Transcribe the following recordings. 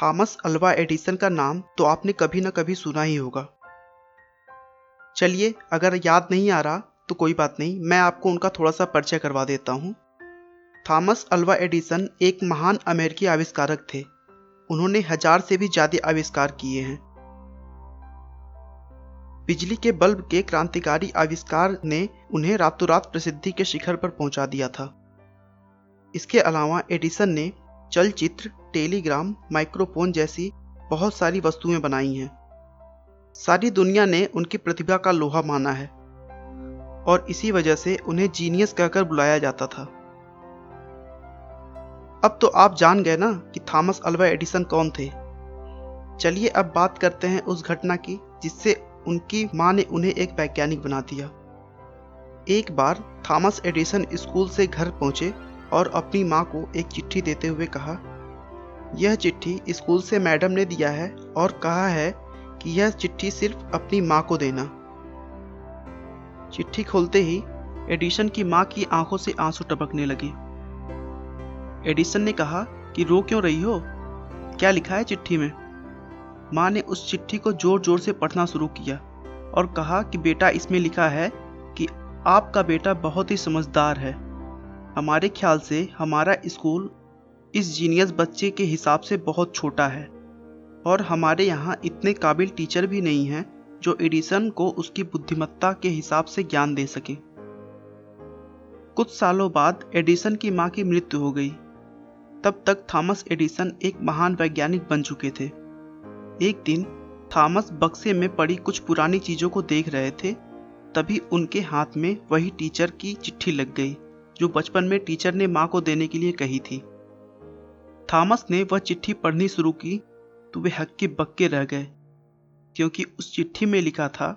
Thomas Alva Edison का नाम तो आपने कभी न कभी सुना ही होगा। चलिए, अगर याद नहीं आ रहा तो कोई बात नहीं, मैं आपको उनका थोड़ा सा परिचय करवा देता हूँ। थॉमस अल्वा एडिसन एक महान अमेरिकी आविष्कारक थे। उन्होंने 1000 से भी ज़्यादा आविष्कार किए हैं। बिजली के बल्ब के क्रांतिकारी आविष्कार ने उन्हें रातों रात प्रसिद्धि के शिखर पर पहुंचा दिया था। इसके अलावा एडिसन ने चलचित्र, टेलीग्राम, माइक्रोफोन जैसी बहुत सारी वस्तुएं बनाई हैं। सारी दुनिया ने उनकी प्रतिभा का लोहा माना है और इसी वजह से उन्हें जीनियस कहकर बुलाया जाता था। अब तो आप जान गए ना कि थॉमस अल्वा एडिसन कौन थे। चलिए अब बात करते हैं उस घटना की जिससे उनकी मां ने उन्हें एक वैज्ञानिक बना दिया। एक बार थॉमस एडिसन स्कूल से घर पहुंचे और अपनी मां को एक चिट्ठी देते हुए कहा, यह चिट्ठी स्कूल से मैडम ने दिया है और कहा है कि यह चिट्ठी सिर्फ अपनी मां को देना। चिट्ठी खोलते ही एडिसन की मां की आंखों से आंसू टपकने लगे। एडिसन ने कहा कि रो क्यों रही हो, क्या लिखा है चिट्ठी में। मां ने उस चिट्ठी को जोर जोर से पढ़ना शुरू किया और कहा कि बेटा, इसमें लिखा है कि आपका बेटा बहुत ही समझदार है। हमारे ख्याल से हमारा स्कूल इस जीनियस बच्चे के हिसाब से बहुत छोटा है और हमारे यहाँ इतने काबिल टीचर भी नहीं हैं जो एडिसन को उसकी बुद्धिमत्ता के हिसाब से ज्ञान दे सके। कुछ सालों बाद एडिसन की मां की मृत्यु हो गई। तब तक थॉमस एडिसन एक महान वैज्ञानिक बन चुके थे। एक दिन थॉमस बक्से में पड़ी कुछ पुरानी चीजों को देख रहे थे, तभी उनके हाथ में वही टीचर की चिट्ठी लग गई जो बचपन में टीचर ने मां को देने के लिए कही थी। थॉमस ने वह चिट्ठी पढ़नी शुरू की तो वे हक्के बक्के रह गए, क्योंकि उस चिट्ठी में लिखा था,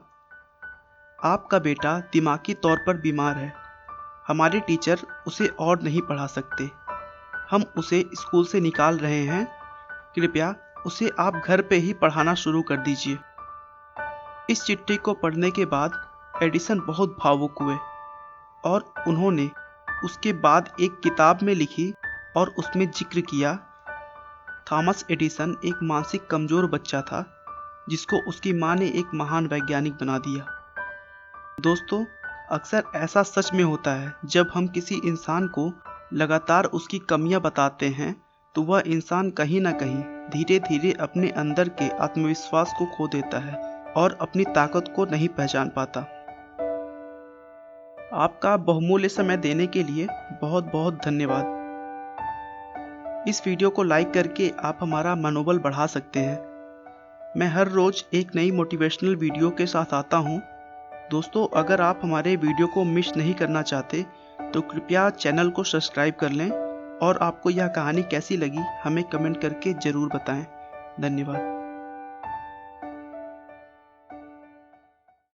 आपका बेटा दिमागी तौर पर बीमार है। हमारे टीचर उसे और नहीं पढ़ा सकते। हम उसे स्कूल से निकाल रहे हैं। कृपया उसे आप घर पे ही पढ़ाना शुरू कर दीजिए। इस चिट्ठी को पढ़ने के बाद एडिसन बहुत भावुक हुए और उन्होंने उसके बाद एक किताब में लिखी और उसमें जिक्र किया, थॉमस एडिसन एक मानसिक कमजोर बच्चा था जिसको उसकी मां ने एक महान वैज्ञानिक बना दिया। दोस्तों, अक्सर ऐसा सच में होता है, जब हम किसी इंसान को लगातार उसकी कमियां बताते हैं तो वह इंसान कहीं ना कहीं धीरे धीरे अपने अंदर के आत्मविश्वास को खो देता है और अपनी ताकत को नहीं पहचान पाता। आपका बहुमूल्य समय देने के लिए बहुत बहुत धन्यवाद। इस वीडियो को लाइक करके आप हमारा मनोबल बढ़ा सकते हैं। मैं हर रोज एक नई मोटिवेशनल वीडियो के साथ आता हूं। दोस्तों, अगर आप हमारे वीडियो को मिस नहीं करना चाहते तो कृपया चैनल को सब्सक्राइब कर लें और आपको यह कहानी कैसी लगी हमें कमेंट करके ज़रूर बताएं। धन्यवाद।